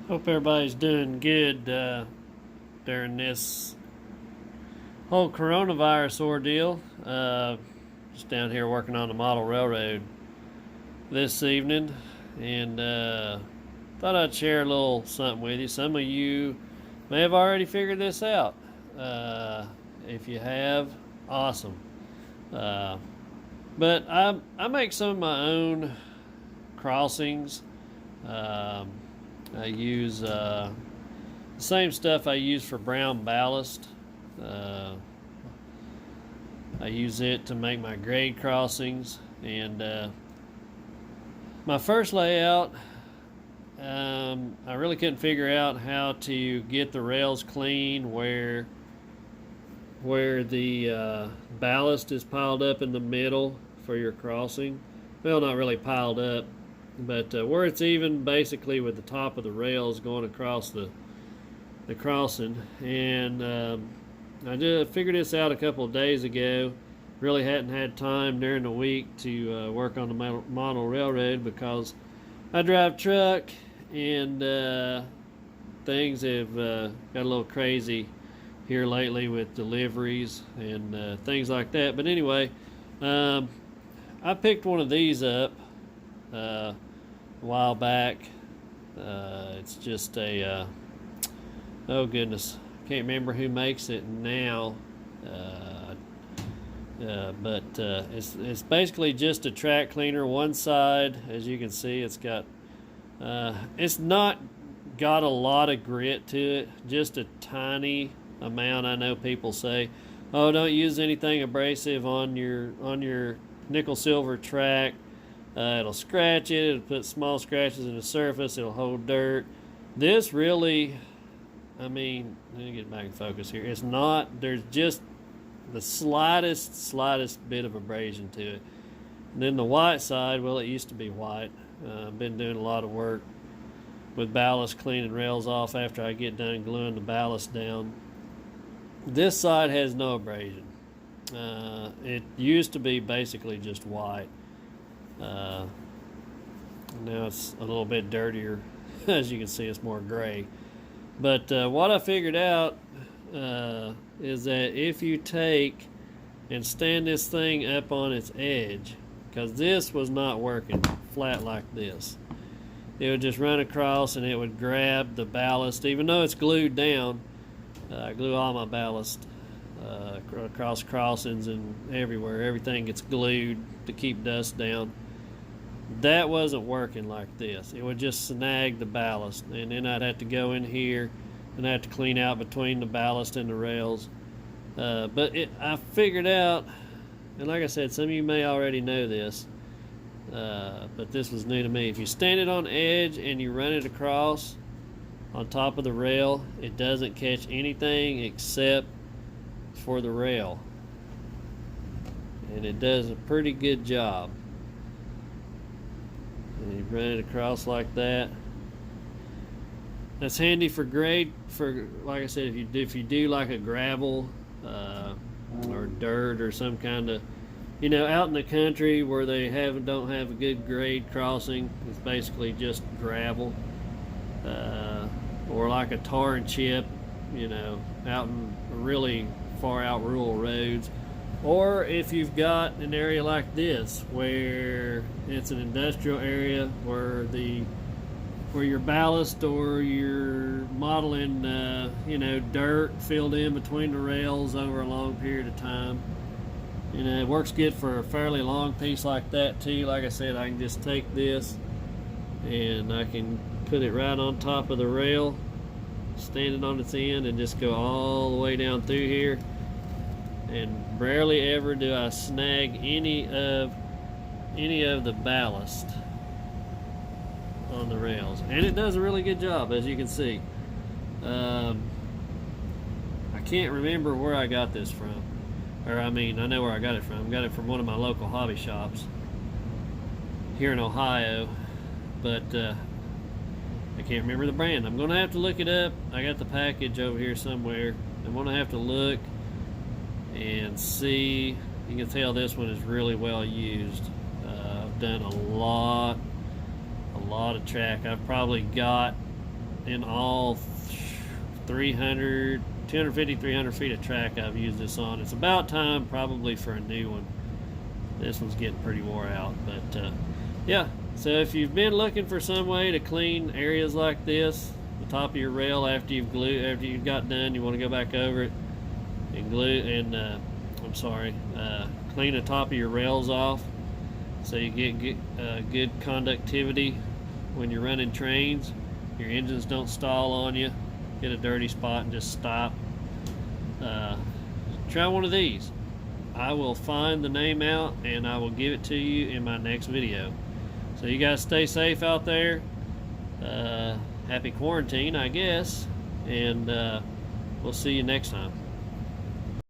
Hope everybody's doing good during this whole coronavirus ordeal. Just down here working on the model railroad this evening, and thought I'd share a little something with you. Some of you may have already figured this out. If you have, awesome. But I make some of my own crossings. I use the same stuff I use for brown ballast. I use it to make my grade crossings. And my first layout, I really couldn't figure out how to get the rails clean where the ballast is piled up in the middle for your crossing. Well, not really piled up, but where it's even basically with the top of the rails going across the crossing. And I just figured this out a couple of days ago. Really hadn't had time during the week to work on the model railroad because I drive truck, and things have got a little crazy here lately with deliveries and things like that. But anyway, I picked one of these up a while back. It's just a oh goodness, can't remember who makes it now. But it's basically just a track cleaner. One side, as you can see, it's not got a lot of grit to it, just a tiny amount. I know people say, oh, don't use anything abrasive on your nickel silver track. It'll scratch it, it'll put small scratches in the surface, it'll hold dirt. This really, I mean, let me get back in focus here. It's not, there's just the slightest bit of abrasion to it. And then the white side, well, it used to be white. I've been doing a lot of work with ballast, cleaning rails off after I get done gluing the ballast down. This side has no abrasion. It used to be basically just white. Now it's a little bit dirtier. As you can see, it's more gray. But what I figured out is that if you take and stand this thing up on its edge, because this was not working flat like this, it would just run across and it would grab the ballast, even though it's glued down. I glue all my ballast across crossings and everywhere. Everything gets glued to keep dust down. That wasn't working like this. It would just snag the ballast, and then I'd have to go in here and I have to clean out between the ballast and the rails. But I figured out, and like I said, some of you may already know this, but this was new to me. If you stand it on edge and you run it across on top of the rail, it doesn't catch anything except for the rail. And it does a pretty good job. And you run it across like that. That's handy for grade, for, like I said, if you do like a gravel or dirt or some kind of, out in the country where they don't have a good grade crossing. It's basically just gravel, or like a tar and chip, out in really far out rural roads. Or if you've got an area like this where it's an industrial area where your ballast or your modeling, dirt filled in between the rails over a long period of time. It works good for a fairly long piece like that too. Like I said, I can just take this and I can put it right on top of the rail, stand it on its end, and just go all the way down through here. And rarely ever do I snag any of the ballast on the rails, and it does a really good job, as you can see. I can't remember where I got this from, or I know where I got it from. I got it from one of my local hobby shops here in Ohio, but I can't remember the brand. I'm gonna have to look it up. I got the package over here somewhere. I'm gonna have to look and see. You can tell this one is really well used. I've done a lot of track. I've probably got in all 300, 250, 300 feet of track I've used this on. It's about time probably for a new one. This one's getting pretty wore out, but yeah. So if you've been looking for some way to clean areas like this, the top of your rail after you've got done, you want to go back over it and clean the top of your rails off so you get good conductivity when you're running trains. Your engines don't stall on you. Hit a dirty spot and just stop. Try one of these. I will find the name out and I will give it to you in my next video. So you guys stay safe out there. Happy quarantine, I guess, and we'll see you next time.